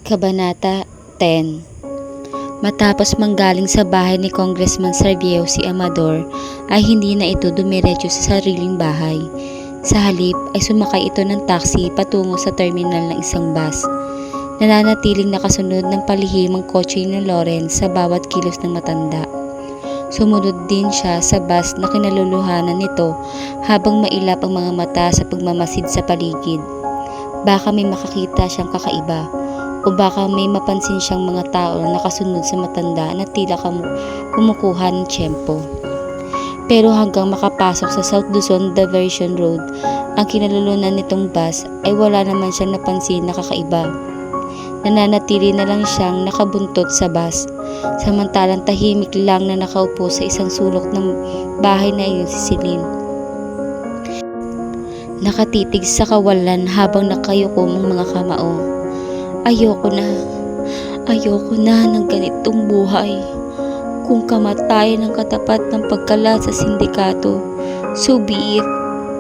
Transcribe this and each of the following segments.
Kabanata 10. Matapos manggaling sa bahay ni Congressman Sarviejo si Amador, ay hindi na ito dumiretso sa sariling bahay. Sa halip ay sumakay ito ng taxi patungo sa terminal ng isang bus. Nananatiling nakasunod ng palihimang kotse ni Lawrence sa bawat kilos ng matanda. Sumunod din siya sa bus na kinaluluhanan nito habang mailap ang mga mata sa pagmamasid sa paligid. Baka may makakita siyang kakaiba, o baka may mapansin siyang mga tao na nakasunod sa matanda na tila kumukuha ng tiyempo. Pero hanggang makapasok sa South Luzon Diversion Road, ang kinalulunan nitong bus ay wala naman siyang napansin na kakaiba. Nananatili na lang siyang nakabuntot sa bus, samantalang tahimik lang na nakaupo sa isang sulok ng bahay na iyon si Celine. Nakatitig sa kawalan habang nakayuko ang mga kamao. Ayoko na ng ganitong buhay. Kung kamatayan ng katapat ng pagkalat sa sindikato, so be it.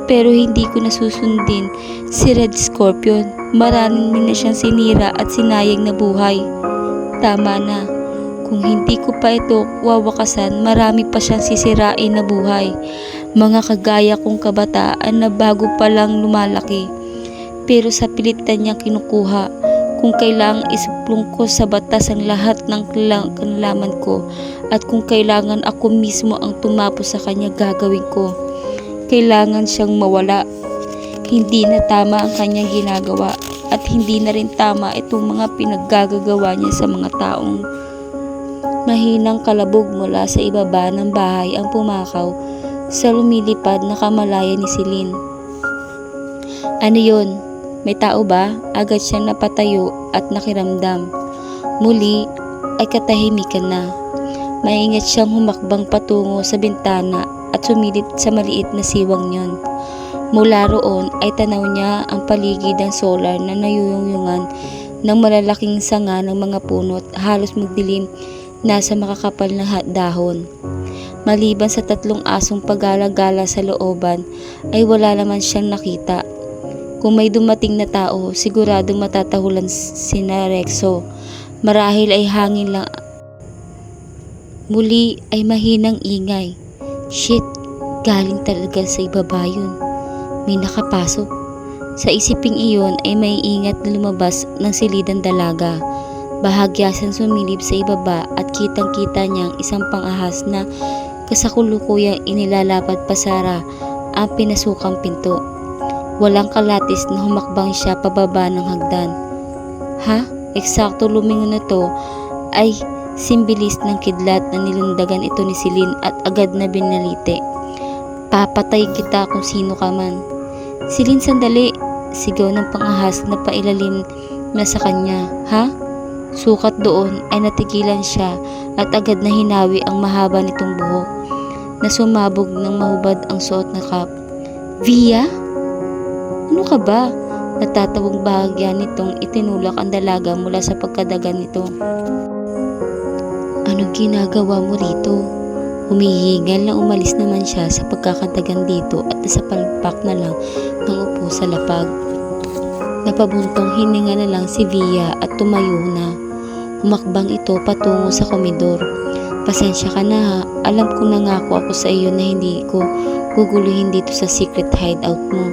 Pero hindi ko nasusundin si Red Scorpion. Marami na siyang sinira at sinayang na buhay. Tama na. Kung hindi ko pa ito wawakasan, marami pa siyang sisirain na buhay. Mga kagaya kong kabataan na bago pa lang lumalaki. Pero sa pilitan niyang kinukuha, kung kailangang isuplong ko sa batas ang lahat ng kanlaman ko, at kung kailangan ako mismo ang tumapos sa kanya, gagawin ko. Kailangan siyang mawala. Hindi na tama ang kanyang ginagawa, at hindi na rin tama itong mga pinaggagawa niya sa mga taong. Mahinang kalabog mula sa ibaba ng bahay ang pumakaw sa lumilipad na kamalayan ni Celine. Ano yun? May tao ba? Agad siyang napatayo at nakiramdam. Muli ay katahimikan na. Maingat siyang humakbang patungo sa bintana at sumilip sa maliit na siwang yon. Mula roon ay tanaw niya ang paligid ng solar na nayuyungyungan ng malalaking sanga ng mga puno at halos magdilim nasa makakapal na dahon. Maliban sa 3 asong pagala-gala sa looban ay wala naman siyang nakita. Kung may dumating na tao, siguradong matatahulan sina Rexo. Marahil ay hangin lang. Muli ay mahinang ingay. Shit, galing talaga sa ibaba yun. May nakapasok. Sa isiping iyon ay may ingat na lumabas ng silidang dalaga. Bahagyasan sumilip sa ibaba at kitang-kita niyang isang pang-ahas na kasakulukuyang inilalapad pasara ang pinasukang pinto. Walang kalatis na humakbang siya pababa ng hagdan. Ha? Eksakto lumingon na to ay simbilis ng kidlat na nilundagan ito ni Celine at agad na binalite. Papatay kita kung sino ka man. Celine, sandali! Sigaw ng pangahas na pailalim na sa kanya. Ha? Sukat doon ay natigilan siya at agad na hinawi ang mahaba nitong buhok na sumabog ng mahubad ang suot na cap. Via? Ano ka ba? Natatawang bahagya nitong itinulak ang dalaga mula sa pagkadagan nito. Anong ginagawa mo rito? Humihingal na umalis naman siya sa pagkakadagan dito at nasa palpak na lang ng upo sa lapag. Napabuntong hininga na lang si Via at tumayo na. Humakbang ito patungo sa komedor. Pasensya ka na ha. Alam ko nangako ako sa iyo na hindi ko guguluhin dito sa secret hideout mo.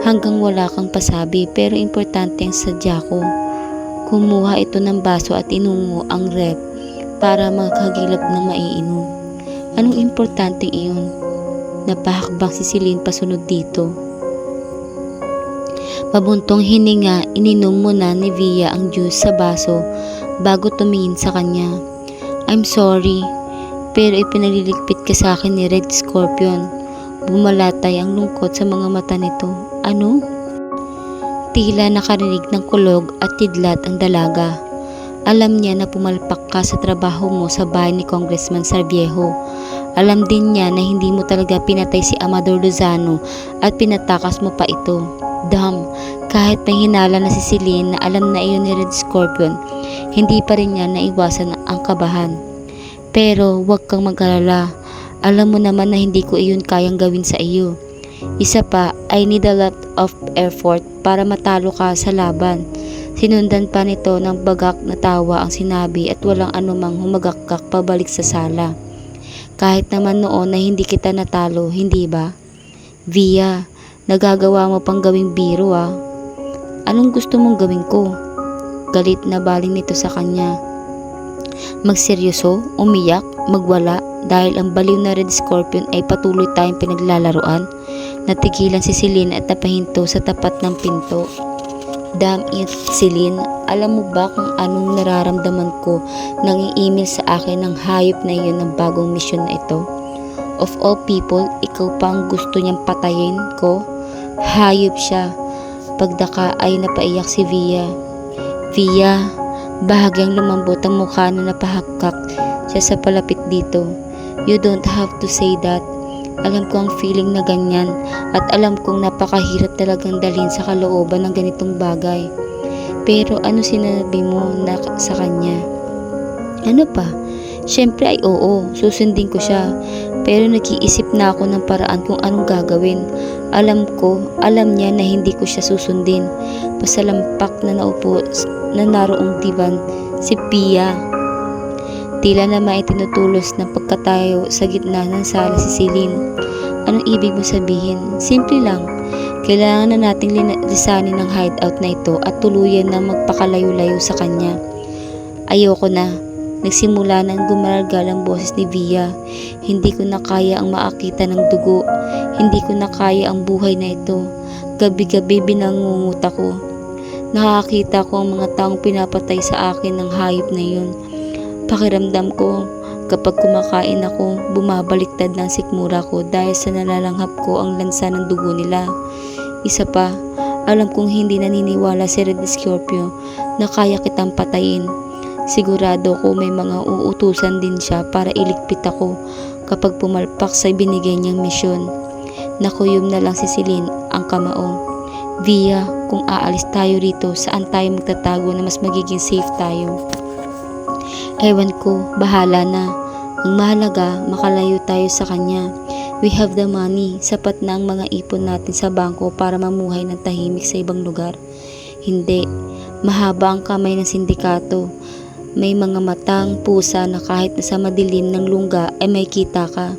Hanggang wala kang pasabi, pero importante ang sadya ko. Kumuha ito ng baso at inungo ang rep para makagilap ng maiinom. Anong importante iyon? Napahakbang si Celine pasunod dito. Pabuntong hininga, ininom muna ni Via ang juice sa baso bago tumingin sa kanya. I'm sorry, pero ipinaliligpit ka sa akin ni Red Scorpion. Bumalatay ang lungkot sa mga mata nito. Ano? Tila nakarinig ng kulog at kidlat ang dalaga. Alam niya na pumalpak ka sa trabaho mo sa bahay ni Congressman Sarviejo. Alam din niya na hindi mo talaga pinatay si Amador Lozano at pinatakas mo pa ito. Damn, kahit may hinala na si Celine na alam na iyon ni Red Scorpion, hindi pa rin niya naiwasan ang kabahan. Pero huwag kang mag-alala. Alam mo naman na hindi ko iyon kayang gawin sa iyo. Isa pa, I need a lot of effort para matalo ka sa laban. Sinundan pa nito ng bagak na tawa ang sinabi at walang anumang humagakak pabalik sa sala. Kahit naman noon na hindi kita natalo, hindi ba? Via, nagagawa mo pang gawing biro ah. Anong gusto mong gawin ko? Galit na baling nito sa kanya. Magseryoso, umiyak, magwala dahil ang baliw na Red Scorpion ay patuloy tayong pinaglalaruan. Natigilan si Celine at napahinto sa tapat ng pinto. Damn it, Celine, alam mo ba kung anong nararamdaman ko nang i-email sa akin ng hayop na iyon ng bagong misyon na ito? Of all people, ikaw pa ang gusto niyang patayin ko? Hayop siya. Pagdaka ay napaiyak si Via. Via, bahagyang lumambot ang mukha na napahakak siya sa palapit dito. You don't have to say that. Alam ko ang feeling na ganyan at alam kong napakahirap talagang dalhin sa kalooban ng ganitong bagay. Pero ano sinabi mo na sa kanya? Ano pa? Siyempre ay oo, susundin ko siya. Pero nag-iisip na ako ng paraan kung anong gagawin. Alam niya na hindi ko siya susundin. Pasalampak na naupo na naroong divan si Pia. Tila naman ay tinutulos ng pagkatayo sa gitna ng sala si Celine. Anong ibig mo sabihin? Simple lang. Kailangan na nating lisanin ng hideout na ito at tuluyan na magpakalayo-layo sa kanya. Ayoko na. Nagsimula nang gumargal ang boses ni Via. Hindi ko na kaya ang maakita ng dugo. Hindi ko na kaya ang buhay na ito. Gabi-gabi binangunguta ko. Nakakita ko ang mga taong pinapatay sa akin ng hayop na yun. Pakiramdam ko, kapag kumakain ako, bumabaliktad ng sikmura ko dahil sa nalalanghap ko ang lansa ng dugo nila. Isa pa, alam kong hindi naniniwala si Red Scorpio na kaya kitang patayin. Sigurado ko may mga uutusan din siya para iligpit ako kapag pumalpak sa binigay niyang misyon. Nakuyom na lang si Celine ang kamao. Via, kung aalis tayo rito, saan tayo magtatago na mas magiging safe tayo? Ewan ko, bahala na. Ang mahalaga, makalayo tayo sa kanya. We have the money. Sapat na ang mga ipon natin sa bangko para mamuhay ng tahimik sa ibang lugar. Hindi. Mahaba ang kamay ng sindikato. May mga matang pusa na kahit nasa madilim ng lungga ay may kita ka.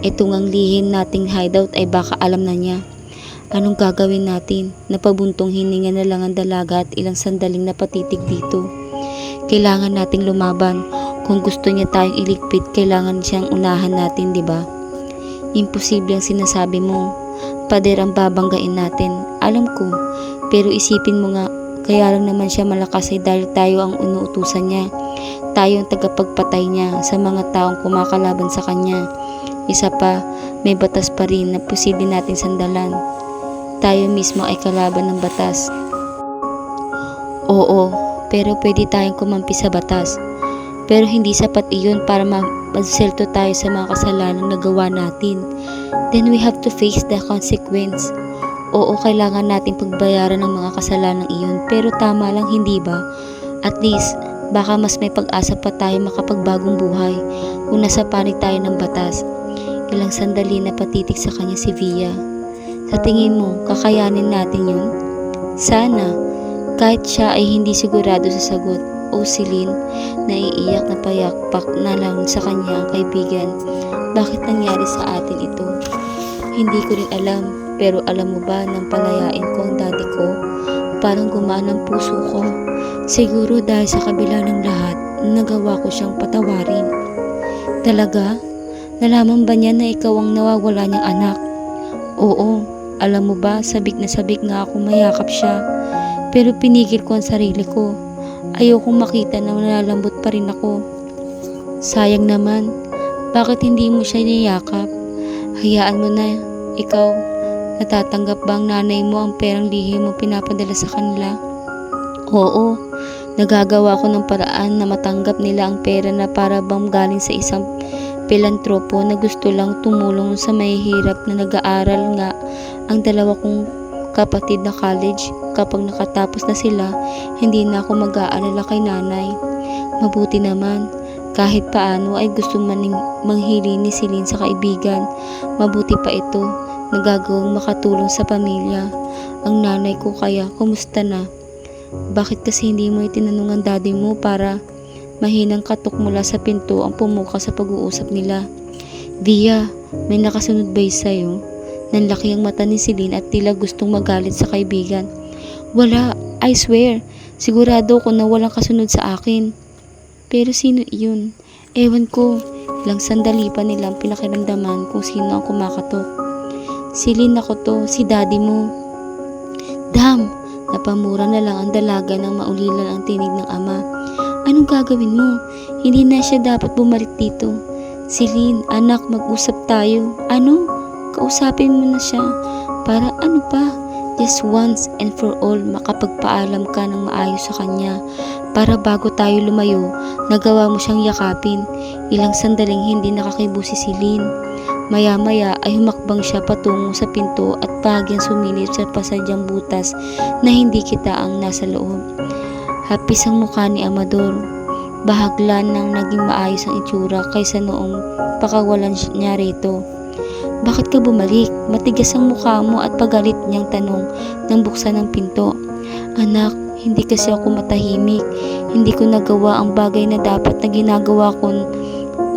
Itong ang lihim nating hideout ay baka alam na niya. Anong gagawin natin? Napabuntong hininga na lang ang dalaga at ilang sandaling napatitig dito. Kailangan nating lumaban. Kung gusto niya tayong iligpit, kailangan siyang unahan natin, di ba? Imposible ang sinasabi mo. Pader ang babanggain natin. Alam ko. Pero isipin mo nga, kaya lang naman siya malakas ay dahil tayo ang inuutusan niya. Tayo ang tagapagpatay niya sa mga taong kumakalaban sa kanya. Isa pa, may batas pa rin na posible nating sandalan. Tayo mismo ay kalaban ng batas. Oo, pero pwede tayong kumampi sa batas. Pero hindi sapat iyon para maselto tayo sa mga kasalanang nagawa natin. Then we have to face the consequence. Oo, kailangan natin pagbayaran ng mga kasalanang iyon. Pero tama lang, hindi ba? At least, baka mas may pag-asa pa tayo makapagbagong buhay kung nasa panig tayo ng batas. Ilang sandali na patitig sa kanya si Via. Sa tingin mo, kakayanin natin yun? Sana. Kahit siya ay hindi sigurado sa sagot. O Celine, naiiyak na payakpak na lang sa kanya ang kaibigan. Bakit nangyari sa atin ito? Hindi ko rin alam, pero alam mo ba nang palayain ko ang daddy ko? Parang gumaan ang puso ko. Siguro dahil sa kabila ng lahat, nagawa ko siyang patawarin. Talaga? Nalaman ba niya na ikaw ang nawawala niyang anak? Oo, alam mo ba, sabik na sabik nga ako mayakap siya. Pero pinigil ko ang sarili ko. Ayokong makita na nalalambot pa rin ako. Sayang naman, bakit hindi mo siya niyakap? Hayaan mo na, ikaw, natatanggap ba ang nanay mo ang perang lihim mo pinapadala sa kanila? Oo, nagagawa ko ng paraan na matanggap nila ang pera na para bang galing sa isang pilantropo na gusto lang tumulong sa mahihirap na nag-aaral nga ang dalawa kong kapatid na college. Kapag nakatapos na sila, hindi na ako mag-aalala kay nanay. Mabuti naman, kahit paano ay gusto manghili ni Celine sa kaibigan. Mabuti pa ito, nagagawang makatulong sa pamilya. Ang nanay ko kaya, kumusta na? Bakit kasi hindi mo itinanong ang daddy mo para mahinang katok mula sa pinto ang pumuka sa pag-uusap nila? Via, may nakasunod ba sa'yo? Nanlaki ang mata ni Celine at tila gustong magalit sa kaibigan. Wala, I swear. Sigurado ko na walang kasunod sa akin. Pero sino iyon? Ewan ko. Ilang sandali pa nilang pinakiramdaman kung sino ang kumakatok. Celine, ako to, si daddy mo. Damn! Napamura na lang ang dalaga nang maulilan ang tinig ng ama. Anong gagawin mo? Hindi na siya dapat bumalik dito. Celine, anak, mag-usap tayo. Ano? Kausapin mo na siya. Para ano pa? Just once and for all makapagpaalam ka ng maayos sa kanya. Para bago tayo lumayo, nagawa mo siyang yakapin. Ilang sandaling hindi nakakibo si Celine. Maya-maya ay humakbang siya patungo sa pinto at bahagyang sumilip sa pasadyang butas na hindi kita ang nasa loob. Hapis ang mukha ni Amador. Bahaglan nang naging maayos ang itsura kaysa noong pakawalan niya rito. Bakit ka bumalik? Matigas ang mukha mo at pagalit niyang tanong nang buksan ang pinto. Anak, hindi kasi ako matahimik. Hindi ko nagawa ang bagay na dapat na ginagawa ko.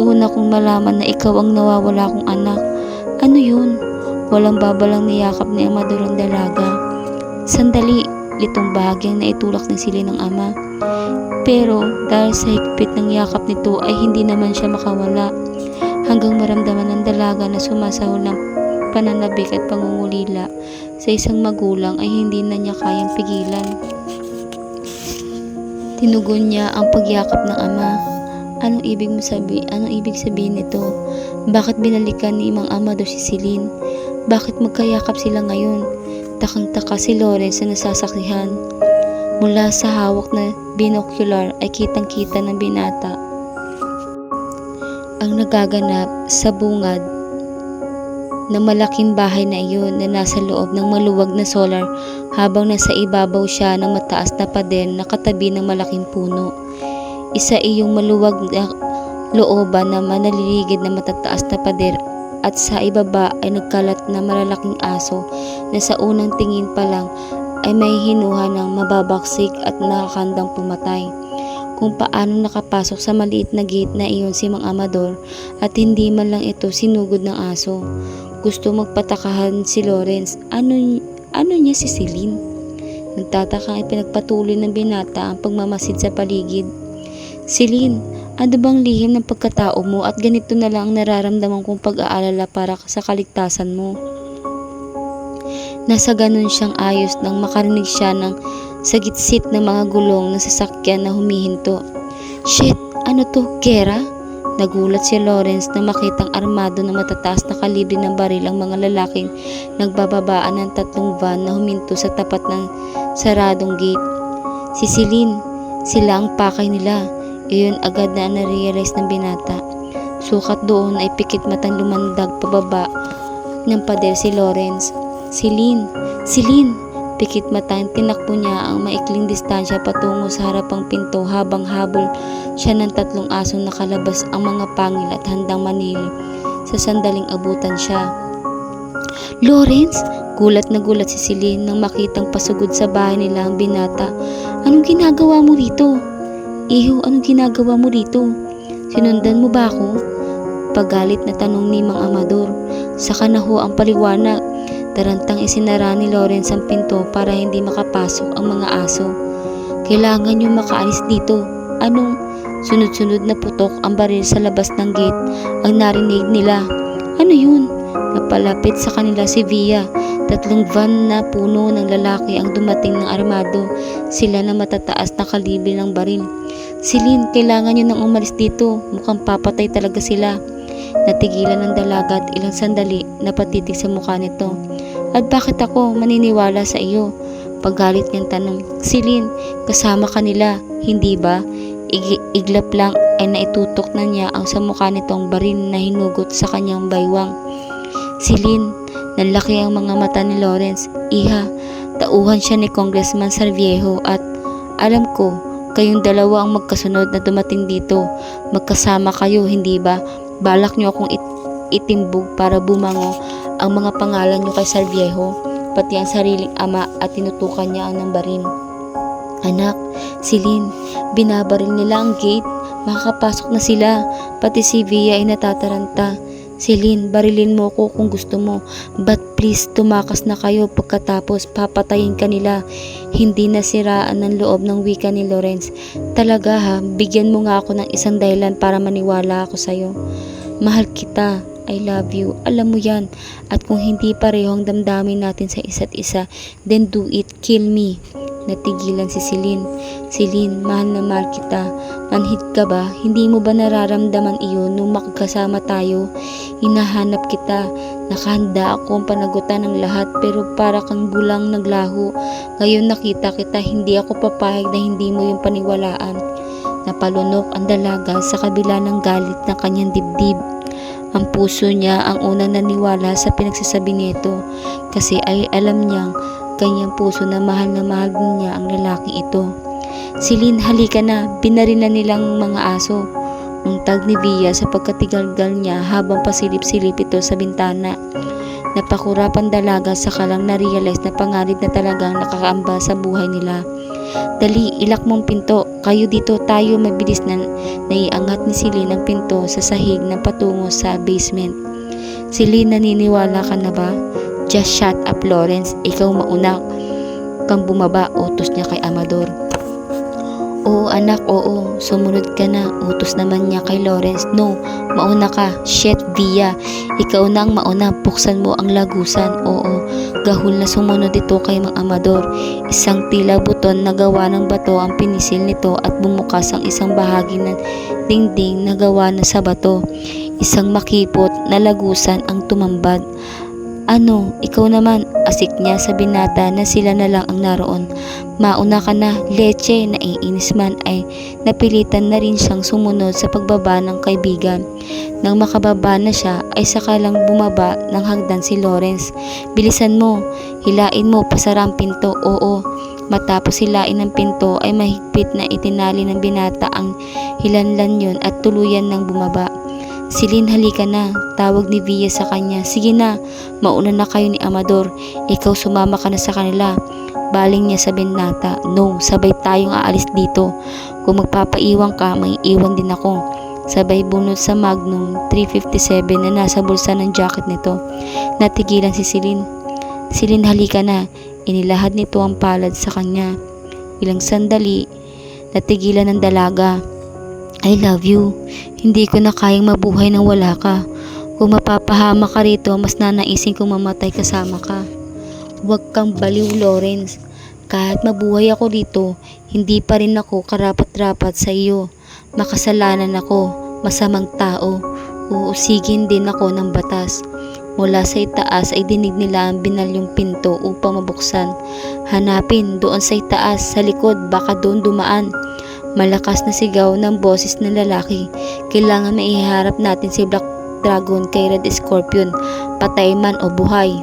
Una kong malaman na ikaw ang nawawala kong anak. Ano yun? Walang babalang niyakap ni Amador ang dalaga. Sandali, litong bahagyang naitulak ng sili ng ama. Pero dahil sa higpit ng yakap nito ay hindi naman siya makawala. Hanggang maramdaman ng dalaga na sumasahol ng pananabik at pangungulila sa isang magulang ay hindi na niya kayang pigilan. Tinugon niya ang pagyakap ng ama. Anong ibig sabihin nito? Bakit binalikan ni Mang Amador si Celine? Bakit magkayakap sila ngayon? Takang-taka si Lawrence na nasasaksihan. Mula sa hawak na binocular ay kitang-kita ng binata ang nagaganap sa bungad ng malaking bahay na iyon na nasa loob ng maluwag na solar habang nasa ibabaw siya ng mataas na pader na katabi ng malaking puno. Isa iyong maluwag na looban na manaliligid na matataas na pader at sa ibaba ay nagkalat na malalaking aso na sa unang tingin pa lang ay may hinuha ng mababaksik at nakakandang pumatay. Kung paano nakapasok sa maliit na gate na iyon si Mang Amador at hindi man lang ito sinugod ng aso. Gusto magpatakahan si Lawrence. Ano niya si Celine? Nagtataka ay pinagpatuloy ng binata ang pagmamasid sa paligid. Celine, ano bang lihim ng pagkatao mo at ganito na lang ang nararamdaman kong pag-aalala para sa kaligtasan mo? Nasa ganun siyang ayos nang makarinig siya ng sagitsit ng mga gulong ng sasakyan na humihinto. Shit! Ano to? Gera? Nagulat si Lawrence na makitang armado ng matataas na kalibre ng baril ang mga lalaking nagbababaan ng 3 van na huminto sa tapat ng saradong gate. Si Celine, sila ang pakay nila. Iyon agad na na-realize ng binata. Sukat doon ay pikit matang lumandag pababa ng pader si Lawrence. Celine! Celine! Pikit matang tinakbo niya ang maikling distansya patungo sa harapang pinto habang habol siya ng 3 asong nakalabas ang mga pangil at handang manili sa sandaling abutan siya. Lawrence! Gulat na gulat si Celine nang makitang pasugod sa bahay nila ang binata. Anong ginagawa mo rito? Iho, anong ginagawa mo rito? Sinundan mo ba ako? Pagalit na tanong ni Mang Amador. Saka na ho ang paliwanag. Tarantang isinara ni Lawrence ang pinto para hindi makapasok ang mga aso. Kailangan niyo makaalis dito. Anong? Sunod-sunod na putok ang baril sa labas ng gate ang narinig nila. Ano yun? Napalapit sa kanila si Via. 3 van na puno ng lalaki ang dumating ng armado. Sila na matataas na kalibre ng baril. Celine, kailangan niyo nang umalis dito. Mukhang papatay talaga sila. Natigilan ng dalaga at ilang sandali na patitig sa mukha nito. At bakit ako maniniwala sa iyo? Paggalit niyang tanong. Celine, kasama ka nila, hindi ba? Iglap lang ay naitutok na niya ang sa mukha nitong baril na hinugot sa kanyang baywang. Celine, nanlaki ang mga mata ni Lawrence. Iha, tauhan siya ni Congressman Sarviejo at alam ko, kayong dalawa ang magkasunod na dumating dito. Magkasama kayo, hindi ba? Balak niyo akong itimbog para bumango ang mga pangalan niyo kay Sarviejo, pati ang sariling ama at tinutukan niya ang ng baril. Anak, Celine, binabaril nila ang gate. Makakapasok na sila. Pati si Via ay natataranta. Celine, barilin mo ko kung gusto mo. But please, tumakas na kayo pagkatapos papatayin ka nila. Hindi nasiraan ng loob ng wika ni Lawrence. Talaga ha, bigyan mo nga ako ng isang dahilan para maniwala ako sa'yo. Mahal kita. I love you. Alam mo yan. At kung hindi pareho ang damdamin natin sa isa't isa, then do it. Kill me. Natigilan si Celine. Celine, mahal na mahal kita. Manhid ka ba? Hindi mo ba nararamdaman iyon nung makakasama tayo? Hinahanap kita. Nakahanda akong panagutan ng lahat pero para kang bulang naglaho. Ngayon nakita kita, hindi ako papayag na hindi mo yung paniwalaan. Napalunok ang dalaga sa kabila ng galit ng kanyang dibdib. Ang puso niya ang unang naniwala sa pinagsasabi nito kasi ay alam niyang kanyang puso na mahal din niya ang lalaki ito. Celine, halika na, binaril na nilang mga aso. Untag ni Via sa pagkatigalgal niya habang pasilip-silip ito sa bintana. Napakurap ang dalaga sa kalang na-realize na pangarib na talagang nakakaamba sa buhay nila. Dali, ilak mong pinto. Kayo dito, tayo mabilis na naiangat ni Celine ang pinto sa sahig na patungo sa basement. Celine, naniniwala ka na ba? Just shut up, Lawrence. Ikaw mauna kang bumaba, utos niya kay Amador. Oo anak, oo. Sumunod ka na, utos naman niya kay Lawrence. No, mauna ka. Shit, Via. Ikaw na ang mauna, buksan mo ang lagusan. Oo, gahul na sumunod ito kay Mang Amador. Isang tila buton na gawa ng bato ang pinisil nito at bumukas ang isang bahagi ng dingding na gawa na sa bato. Isang makipot na lagusan ang tumambad. Ano, ikaw naman, asik niya sa binata na sila na lang ang naroon. Mauna ka na, leche, naiinis man ay napilitan na rin siyang sumunod sa pagbaba ng kaibigan. Nang makababa na siya ay saka lang bumaba ng hagdan si Lawrence. Bilisan mo, hilain mo, pasara ang pinto, oo. Matapos hilain ang pinto ay mahigpit na itinali ng binata ang hilanlan yun at tuluyan ng bumaba. Celine, halika na, tawag ni Via sa kanya. Sige na, mauna na kayo ni Amador. Ikaw sumama ka na sa kanila. Baling niya sa binata. No, sabay tayong aalis dito. Kung magpapaiwan ka, may iwan din ako. Sabay bunot sa Magnum 357 na nasa bulsa ng jacket nito. Natigilan si Celine. Celine, halika na. Inilahad nito ang palad sa kanya. Ilang sandali, natigilan ng dalaga. I love you. Hindi ko na kayang mabuhay nang wala ka. Kung mapapahama ka rito, mas nanaisin kong mamatay kasama ka. Huwag kang baliw, Lawrence. Kahit mabuhay ako dito, hindi pa rin ako karapat-rapat sa iyo. Makasalanan ako, masamang tao. Uusigin din ako ng batas. Mula sa itaas ay dinig nila ang binalyong pinto upang mabuksan. Hanapin, doon sa itaas, sa likod, baka doon dumaan. Malakas na sigaw ng boses ng lalaki. Kailangan maiharap natin si Black Dragon kay Red Scorpion, patay man o buhay.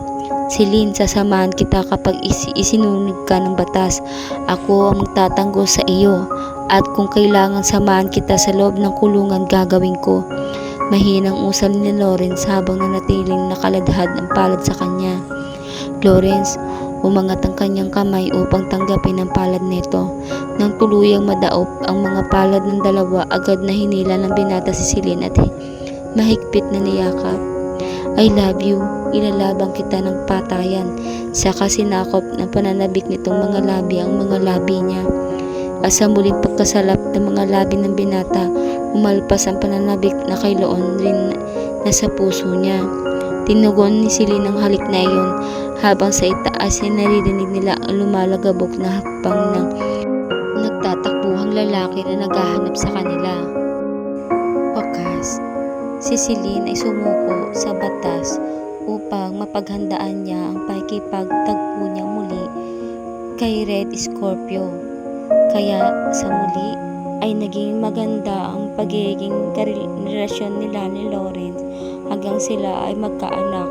Celine, sasamahan kita kapag isinunog ka ng batas. Ako ang magtatanggol sa iyo. At kung kailangan samahan kita sa loob ng kulungan, gagawin ko. Mahinang usal ni Lawrence habang nanatiling nakaladhad ang palad sa kanya. Lawrence, umangat ang kanyang kamay upang tanggapin ang palad nito. Nang tuluyang madaop ang mga palad ng dalawa, agad na hinila ng binata si Celine at mahigpit na niyakap. I love you, ilalabang kita ng patayan. Saka sinakop ng pananabik nitong mga labi ang mga labi niya. At sa muling pagkasalap ng mga labi ng binata, umalpas ang pananabik na kay Loon rin nasa puso niya. Tinugon ni Celine ang halik na iyon habang sa itaas ay naririnig nila ang lumalagabok na hakbang ng nagtatakbuhang lalaki na naghahanap sa kanila. Wakas, si Celine ay sumuko sa batas upang mapaghandaan niya ang pakikipagtagpo niya muli kay Red Scorpio. Kaya sa muli ay naging maganda ang pagiging relasyon nila ni Lawrence hanggang sila ay magkaanak.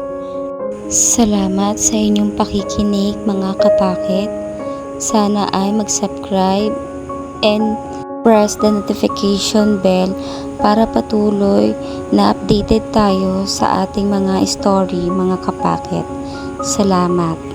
Salamat sa inyong pakikinig mga kapakit. Sana ay mag-subscribe and press the notification bell para patuloy na updated tayo sa ating mga story mga kapakit. Salamat.